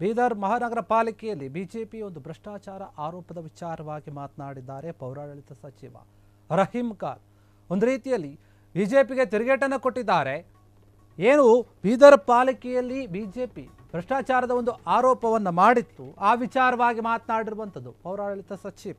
ಬೀದರ್ ಮಹಾನಗರ ಪಾಲಿಕೆಯಲ್ಲಿ ಬಿಜೆಪಿ ಒಂದು ಭ್ರಷ್ಟಾಚಾರ ಆರೋಪದ ವಿಚಾರವಾಗಿ ಮಾತನಾಡಿದ್ದಾರೆ ಪೌರಾಡಳಿತ ಸಚಿವ ರಹೀಂ ಖಾನ್. ಒಂದು ರೀತಿಯಲ್ಲಿ ಬಿಜೆಪಿಗೆ ತಿರುಗೇಟನ್ನು ಕೊಟ್ಟಿದ್ದಾರೆ. ಏನು ಬೀದರ್ ಪಾಲಿಕೆಯಲ್ಲಿ ಬಿಜೆಪಿ ಭ್ರಷ್ಟಾಚಾರದ ಒಂದು ಆರೋಪವನ್ನು ಮಾಡಿತ್ತು, ಆ ವಿಚಾರವಾಗಿ ಮಾತನಾಡಿರುವಂಥದ್ದು ಪೌರಾಡಳಿತ ಸಚಿವ.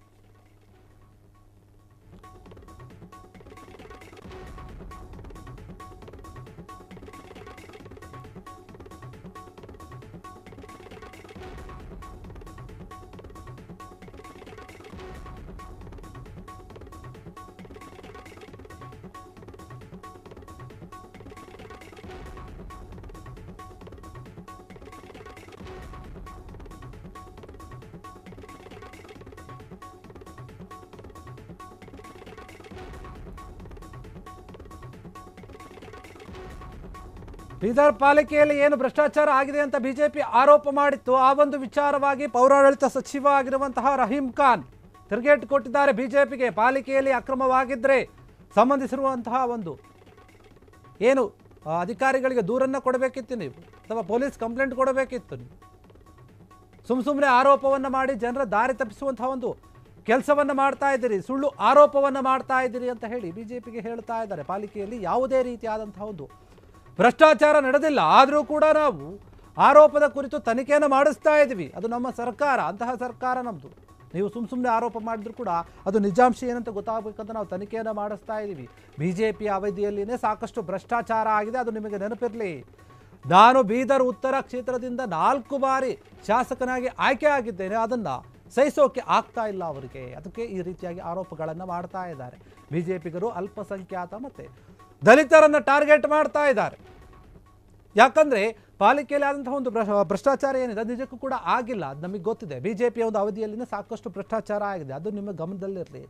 ಬೀದರ್ ಪಾಲಿಕೆಯಲ್ಲಿ ಏನು ಭ್ರಷ್ಟಾಚಾರ ಆಗಿದೆ ಅಂತ ಬಿಜೆಪಿ ಆರೋಪ ಮಾಡಿತ್ತು, ಆ ಒಂದು ವಿಚಾರವಾಗಿ ಪೌರಾಡಳಿತ ಸಚಿವ ಆಗಿರುವಂತಹ ರಹೀಂ ಖಾನ್ ತಿರುಗೇಟು ಕೊಟ್ಟಿದ್ದಾರೆ ಬಿಜೆಪಿಗೆ. ಪಾಲಿಕೆಯಲ್ಲಿ ಅಕ್ರಮವಾಗಿದ್ದರೆ ಸಂಬಂಧಿಸಿರುವಂತಹ ಒಂದು ಏನು ಅಧಿಕಾರಿಗಳಿಗೆ ದೂರನ್ನು ಕೊಡಬೇಕಿತ್ತು ನೀವು, ಅಥವಾ ಪೊಲೀಸ್ ಕಂಪ್ಲೇಂಟ್ ಕೊಡಬೇಕಿತ್ತು ನೀವು. ಸುಮ್ಮನೆ ಆರೋಪವನ್ನು ಮಾಡಿ ಜನರ ದಾರಿ ತಪ್ಪಿಸುವಂತಹ ಒಂದು ಕೆಲಸವನ್ನು ಮಾಡ್ತಾ ಇದ್ದೀರಿ, ಸುಳ್ಳು ಆರೋಪವನ್ನು ಮಾಡ್ತಾ ಇದ್ದೀರಿ ಅಂತ ಹೇಳಿ ಬಿಜೆಪಿಗೆ ಹೇಳ್ತಾ ಇದ್ದಾರೆ. ಪಾಲಿಕೆಯಲ್ಲಿ ಯಾವುದೇ ರೀತಿಯಾದಂತಹ ಒಂದು ಭ್ರಷ್ಟಾಚಾರ ನಡೆದಿಲ್ಲ, ಆದರೂ ಕೂಡ ನಾವು ಆರೋಪದ ಕುರಿತು ತನಿಖೆಯನ್ನು ಮಾಡಿಸ್ತಾ ಇದ್ದೀವಿ, ಅದು ನಮ್ಮ ಸರ್ಕಾರ, ಅಂತಹ ಸರ್ಕಾರ ನಮ್ಮದು. ನೀವು ಸುಮ್ಮನೆ ಆರೋಪ ಮಾಡಿದ್ರು ಕೂಡ ಅದು ನಿಜಾಂಶ ಏನಂತ ಗೊತ್ತಾಗಬೇಕಂತ ನಾವು ತನಿಖೆಯನ್ನು ಮಾಡಿಸ್ತಾ ಇದ್ದೀವಿ. ಬಿಜೆಪಿ ಅವಧಿಯಲ್ಲಿನೇ ಸಾಕಷ್ಟು ಭ್ರಷ್ಟಾಚಾರ ಆಗಿದೆ, ಅದು ನಿಮಗೆ ನೆನಪಿರಲಿ. ನಾನು ಬೀದರ್ ಉತ್ತರ ಕ್ಷೇತ್ರದಿಂದ 4 ಬಾರಿ ಶಾಸಕನಾಗಿ ಆಯ್ಕೆ ಆಗಿದ್ದೇನೆ, ಅದನ್ನು ಸಹಿಸೋಕೆ ಆಗ್ತಾ ಇಲ್ಲ ಅವರಿಗೆ. ಅದಕ್ಕೆ ಈ ರೀತಿಯಾಗಿ ಆರೋಪಗಳನ್ನು ಮಾಡ್ತಾ ಇದ್ದಾರೆ. ಬಿಜೆಪಿಗರು ಅಲ್ಪಸಂಖ್ಯಾತ ಮತ್ತು ದಲಿತರನ್ನು ಟಾರ್ಗೆಟ್ ಮಾಡ್ತಾ ಇದ್ದಾರೆ. ಯಾಕಂದರೆ ಪಾಲಿಕೆಯಲ್ಲಿ ಆದಂತಹ ಒಂದು ಭ್ರಷ್ಟಾಚಾರ ಏನಿದೆ ಅದು ನಿಜಕ್ಕೂ ಕೂಡ ಆಗಿಲ್ಲ, ಅದು ನಮಗೆ ಗೊತ್ತಿದೆ. ಬಿಜೆಪಿಯ ಒಂದು ಅವಧಿಯಲ್ಲಿನೇ ಸಾಕಷ್ಟು ಭ್ರಷ್ಟಾಚಾರ ಆಗಿದೆ, ಅದು ನಿಮ್ಮ ಗಮನದಲ್ಲಿರಲಿ.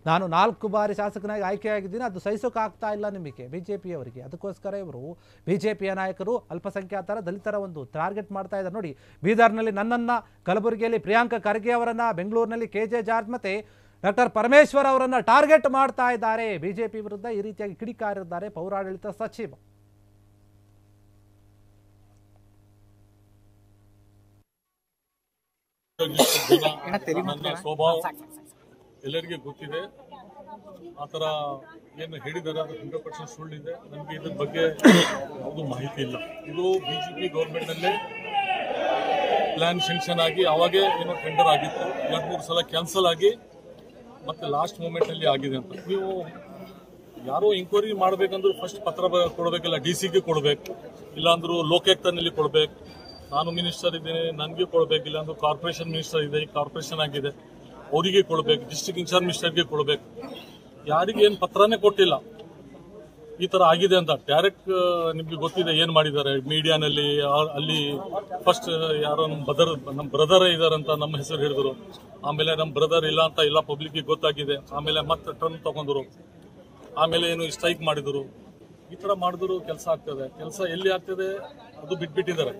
ನಾನು 4 ಬಾರಿ ಶಾಸಕನಾಗಿ ಆಯ್ಕೆಯಾಗಿದ್ದೀನಿ, ಅದು ಸಹಿಸೋಕ್ಕಾಗ್ತಾ ಇಲ್ಲ ನಿಮಗೆ ಬಿಜೆಪಿಯವರಿಗೆ. ಅದಕ್ಕೋಸ್ಕರ ಇವರು ಬಿಜೆಪಿಯ ನಾಯಕರು ಅಲ್ಪಸಂಖ್ಯಾತರ ದಲಿತರ ಒಂದು ಟಾರ್ಗೆಟ್ ಮಾಡ್ತಾ ಇದ್ದಾರೆ. ನೋಡಿ, ಬೀದರ್ನಲ್ಲಿ ನನ್ನನ್ನು, ಕಲಬುರಗಿಯಲ್ಲಿ ಪ್ರಿಯಾಂಕ ಖರ್ಗೆ ಅವರನ್ನು, ಬೆಂಗಳೂರಿನಲ್ಲಿ KJ ಜಾರ್ಜ್ ಮತ್ತು ಡಾಕ್ಟರ್ ಪರಮೇಶ್ವರ್ ಅವರನ್ನು ಟಾರ್ಗೆಟ್ ಮಾಡ್ತಾ ಇದ್ದಾರೆ. ಬಿಜೆಪಿ ವಿರುದ್ಧ ಈ ರೀತಿಯಾಗಿ ಕಿಡಿಕಾರಿದ್ದಾರೆ ಪೌರಾಡಳಿತ ಸಚಿವ. ನನ್ನ ಸ್ವಭಾವ ಎಲ್ಲರಿಗೆ ಗೊತ್ತಿದೆ. ಆ ಥರ ಏನು ಹೇಳಿದ್ದಾರೆ ಅದು 100% ಸುಳ್ಳಿದೆ. ನನಗೆ ಇದ್ರ ಬಗ್ಗೆ ಯಾವುದು ಮಾಹಿತಿ ಇಲ್ಲ. ಇದು ಬಿಜೆಪಿ ಗೌರ್ಮೆಂಟ್ನಲ್ಲೇ ಪ್ಲಾನ್ ಶಾಂಕ್ಷನ್ ಆಗಿ ಅವಾಗೇ ಏನೋ ಟೆಂಡರ್ ಆಗಿತ್ತು, 2-3 ಸಲ ಕ್ಯಾನ್ಸಲ್ ಆಗಿ ಮತ್ತೆ ಲಾಸ್ಟ್ ಮೂಮೆಂಟ್ನಲ್ಲಿ ಆಗಿದೆ ಅಂತ. ನೀವು ಯಾರೋ ಎಂಕ್ವೈರಿ ಮಾಡಬೇಕಂದ್ರೂ ಫಸ್ಟ್ ಪತ್ರ ಕೊಡಬೇಕಲ್ಲ, DC-ಗೆ ಕೊಡಬೇಕು, ಇಲ್ಲಾಂದ್ರೂ ಲೋಕಾಯುಕ್ತನಲ್ಲಿ ಕೊಡಬೇಕು. ನಾನು ಮಿನಿಸ್ಟರ್ ಇದ್ದೇನೆ, ನನಗೆ ಕೊಡಬೇಕು. ಇಲ್ಲಾಂದ್ರೂ ಕಾರ್ಪೊರೇಷನ್ ಮಿನಿಸ್ಟರ್ ಇದೆ, ಕಾರ್ಪೊರೇಷನ್ ಆಗಿದೆ, ಅವರಿಗೆ ಕೊಡಬೇಕು. ಡಿಸ್ಟ್ರಿಕ್ಟ್ ಇನ್ಚಾರ್ಜ್ ಮಿನಿಸ್ಟರ್ಗೆ ಕೊಡಬೇಕು. ಯಾರಿಗೆ ಏನು ಪತ್ರನೇ ಕೊಟ್ಟಿಲ್ಲ, ಈ ಥರ ಆಗಿದೆ ಅಂತ ಡೈರೆಕ್ಟ್ ನಿಮಗೆ ಗೊತ್ತಿದೆ ಏನು ಮಾಡಿದ್ದಾರೆ ಮೀಡಿಯಾನಲ್ಲಿ. ಅಲ್ಲಿ ಫಸ್ಟ್ ಯಾರೋ ನಮ್ಮ ಬ್ರದರ್ ಇದಾರಂತ ನಮ್ಮ ಹೆಸರು ಹೇಳಿದ್ರು, ಆಮೇಲೆ ನಮ್ಮ ಬ್ರದರ್ ಇಲ್ಲ ಅಂತ ಎಲ್ಲ ಪಬ್ಲಿಕ್ಗೆ ಗೊತ್ತಾಗಿದೆ, ಆಮೇಲೆ ಮತ್ತೆ ಟರ್ನ್ ತಗೊಂಡ್ರು, ಆಮೇಲೆ ಏನು ಸ್ಟ್ರೈಕ್ ಮಾಡಿದ್ರು. ಈ ಥರ ಮಾಡಿದ್ರು ಕೆಲಸ ಆಗ್ತದೆ. ಕೆಲಸ ಎಲ್ಲಿ ಆಗ್ತದೆ ಅದು ಬಿಟ್ಬಿಟ್ಟಿದ್ದಾರೆ.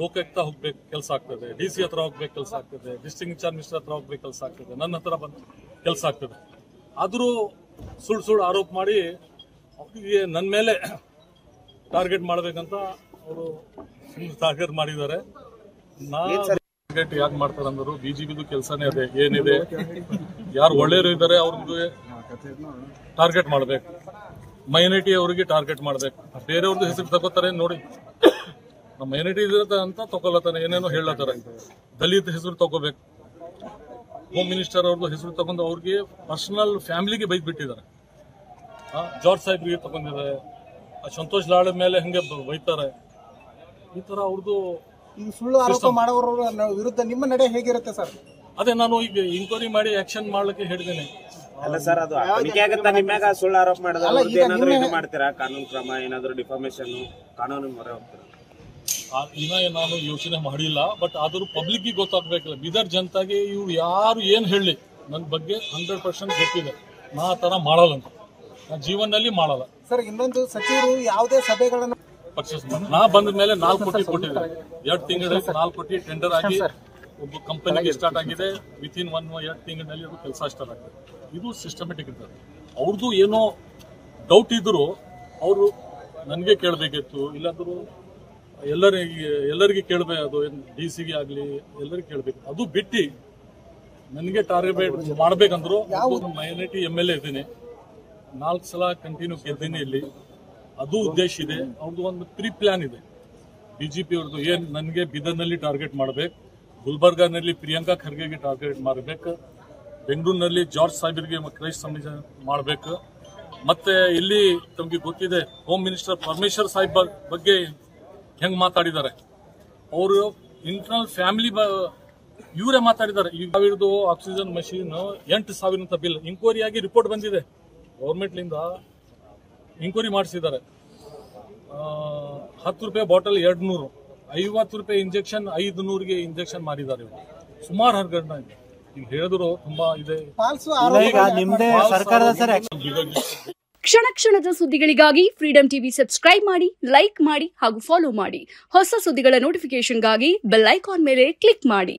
ಲೋಕಾಯುಕ್ತ ಹೋಗ್ಬೇಕು ಕೆಲಸ ಆಗ್ತದೆ, DC ಹತ್ರ ಹೋಗ್ಬೇಕು ಕೆಲಸ ಆಗ್ತದೆ, ಡಿಸ್ಟ್ರಿಕ್ಟ್ ಇನ್ಚಾರ್ಜ್ ಮಿನಿಸ್ಟರ್ ಹತ್ರ ಹೋಗ್ಬೇಕು ಕೆಲಸ ಆಗ್ತದೆ, ನನ್ನ ಹತ್ರ ಬಂದು ಕೆಲಸ ಆಗ್ತದೆ. ಆದರೂ ಸುಳ್ಳು ಆರೋಪ ಮಾಡಿ ಅವರಿಗೆ ನನ್ನ ಮೇಲೆ ಟಾರ್ಗೆಟ್ ಮಾಡಬೇಕಂತ ಅವರು ಟಾರ್ಗೆಟ್ ಮಾಡಿದ್ದಾರೆ. ಟಾರ್ಗೆಟ್ ಯಾಕೆ ಮಾಡ್ತಾರೆ ಅಂದರು, ಬಿಜೆಪಿದು ಕೆಲಸನೇ ಅದೇ. ಏನಿದೆ, ಯಾರು ಒಳ್ಳೆಯವರು ಇದ್ದಾರೆ ಅವ್ರಿಗೆ ಟಾರ್ಗೆಟ್ ಮಾಡಬೇಕು, ಮೈನಾರಿಟಿ ಅವರಿಗೆ ಟಾರ್ಗೆಟ್ ಮಾಡಬೇಕು. ಬೇರೆಯವ್ರದ್ದು ಹೆಸರು ತಗೋತಾರೆ ನೋಡಿ, ನಮ್ಮ ಮೈನಾರಿಟಿ ಇರುತ್ತೆ ಅಂತ ತಗೊಳ್ಳತಾನೆ, ಏನೇನೋ ಹೇಳತ್ತಾರೆ. ದಲಿತ ಹೆಸರು ತಗೋಬೇಕು, ಹೋಮ್ ಮಿನಿಸ್ಟರ್ ಅವ್ರದ್ದು ಹೆಸರು ತಗೊಂಡು ಅವ್ರಿಗೆ ಪರ್ಸನಲ್ ಫ್ಯಾಮಿಲಿಗೆ ಬೈದ್ಬಿಟ್ಟಿದ್ದಾರೆ. ಜಾರ್ಜ್ ಸಾಹೇಬ್ರಿಗೆ ತಗೊಂಡಿದ್ದಾರೆ, ಸಂತೋಷ್ ಲಾಡ್ ಮೇಲೆ ಹಂಗೆ ಬೈತಾರೆ. ಈ ತರ ಅವ್ರದ್ದು ಸುಳ್ಳು ಆರೋಪ ಮಾಡೋರ ವಿರುದ್ಧ ನಿಮ್ಮ ನಡೆ ಹೇಗಿರುತ್ತೆ ಸರ್? ಅದೇ ನಾನು ಈಗ ಎಂಕ್ವೈರಿ ಮಾಡಿ ಆಕ್ಷನ್ ಮಾಡ್ಲಿಕ್ಕೆ ಹೇಳಿದ್ದೇನೆ. ಅಲ್ಲ ಸರ್, ಅದು ತನಿಖೆ ಆಗುತ್ತಾ ನಿಮ್ಯಾಗ ಸುಳ್ಳು ಆರೋಪ ಮಾಡಿದ್ರೆ ಏನಾದ್ರು ಇದು ಮಾಡ್ತೀರಾ? ಕಾನೂನು ಕ್ರಮ ಏನಾದ್ರು ಡಿಫಾಮೇಶನ್ ಕಾನೂನು ಮೊರೆ ಹೋಗ್ತೀರಾ? ಇನ್ನ ನಾನು ಯೋಚನೆ ಮಾಡಿಲ್ಲ, ಬಟ್ ಆದರೂ ಪಬ್ಲಿಕ್ಗೆ ಗೊತ್ತಾಗ್ಬೇಕಲ್ಲ, ಬೀದರ್ ಜನತಾಗೆ ಇವ್ರು ಯಾರು ಏನು ಹೇಳಿ ನನ್ನ ಬಗ್ಗೆ 100% ಗೊತ್ತಿದೆ. ನಾ ಆ ಥರ ಮಾಡಲ್ಲ ಅಂತ, ನಾ ಜೀವನದಲ್ಲಿ ಮಾಡಲ್ಲ ಸರ್. ಇನ್ನೊಂದು, ಸಚಿವರು ಯಾವುದೇ ಸಭೆಗಳನ್ನು ನಾ ಬಂದ ಮೇಲೆ 4 ಕೋಟಿ ಕೊಟ್ಟಿದ್ದಾರೆ. 2 ತಿಂಗಳಲ್ಲಿ 4 ಕೋಟಿ ಟೆಂಡರ್ ಆಗಿ ಒಬ್ಬ ಕಂಪನಿಗೆ ಸ್ಟಾರ್ಟ್ ಆಗಿದೆ. ವಿತಿನ್ 1-2 ತಿಂಗಳಿನಲ್ಲಿ ಅದು ಕೆಲಸ ಸ್ಟಾರ್ಟ್ ಆಗ್ತದೆ. ಇದು ಸಿಸ್ಟಮೆಟಿಕ್ ಇದ್ದಾರೆ. ಅವ್ರದ್ದು ಏನೋ ಡೌಟ್ ಇದ್ರು ಅವರು ನನಗೆ ಕೇಳಬೇಕಿತ್ತು, ಇಲ್ಲಾಂದ್ರೂ ಎಲ್ಲರಿಗೆ ಕೇಳಬೇಕು. ಅದು DC ಗೆ ಆಗಲಿ ಎಲ್ಲರಿಗೆ ಕೇಳಬೇಕು. ಅದು ಬಿಟ್ಟು ನನಗೆ ಟಾರ್ಗೆಟ್ ಮಾಡ್ಬೇಕಂದ್ರು ಮೈನಾರಿಟಿ MLA ಇದ್ದೀನಿ, 4 ಸಲ ಕಂಟಿನ್ಯೂ ಗೆದ್ದೀನಿ ಇಲ್ಲಿ. ಅದು ಉದ್ದೇಶ ಇದೆ, ಅವ್ರದ್ದು ಒಂದು ಪ್ರೀ ಪ್ಲಾನ್ ಇದೆ BJP ಅವ್ರದ್ದು. ಏನ್ ನನಗೆ ಬೀದರ್ನಲ್ಲಿ ಟಾರ್ಗೆಟ್ ಮಾಡಬೇಕು, ಗುಲ್ಬರ್ಗಾನಲ್ಲಿ ಪ್ರಿಯಾಂಕಾ ಖರ್ಗೆಗೆ ಟಾರ್ಗೆಟ್ ಮಾಡಬೇಕು, ಬೆಂಗಳೂರಿನಲ್ಲಿ ಜಾರ್ಜ್ ಸಾಹೇಬ್ರಿಗೆ ಕ್ರೈಸ್ಟ್ ಸಮಾಜ ಮಾಡಬೇಕು. ಮತ್ತೆ ಇಲ್ಲಿ ತಮಗೆ ಗೊತ್ತಿದೆ ಹೋಮ್ ಮಿನಿಸ್ಟರ್ ಪರಮೇಶ್ವರ್ ಸಾಹೇಬ್ ಬಗ್ಗೆ ಹೆಂಗ್ ಮಾತಾಡಿದ್ದಾರೆ. ಅವರು ಇಂಟರ್ನಲ್ ಫ್ಯಾಮಿಲಿ ಇವರೇ ಮಾತಾಡಿದ್ದಾರೆ. ಈಗ ಆಕ್ಸಿಜನ್ ಮಷೀನ್ 8,000 ಅಂತ ಬಿಲ್ ಇಂಕ್ವೈರಿ ಆಗಿ ರಿಪೋರ್ಟ್ ಬಂದಿದೆ. ಗೌರ್ಮೆಂಟ್ಲಿಂದ ಇಂಕ್ವೈರಿ ಮಾಡಿಸಿದ್ದಾರೆ. 10 ರೂಪಾಯಿ ಬಾಟಲ್ 200, 50 ರೂಪಾಯಿ ಇಂಜೆಕ್ಷನ್ 500ಗೆ ಇಂಜೆಕ್ಷನ್ ಮಾಡಿದ್ದಾರೆ. ಸುಮಾರು ಹರಗಣ್ಣ ಇದೆ. ಈಗ ಹೇಳಿದ್ರು ತುಂಬಾ ಇದೆ. ಕ್ಷಣ ಕ್ಷಣದ ಸುದ್ದಿಗಳಿಗಾಗಿ ಫ್ರೀಡಂ ಟಿವಿ ಸಬ್ಸ್ಕ್ರೈಬ್ ಮಾಡಿ, ಲೈಕ್ ಮಾಡಿ ಹಾಗೂ ಫಾಲೋ ಮಾಡಿ. ಹೊಸ ಸುದ್ದಿಗಳ ನೋಟಿಫಿಕೇಶನ್ಗಾಗಿ ಬೆಲ್ ಐಕಾನ್ ಮೇಲೆ ಕ್ಲಿಕ್ ಮಾಡಿ.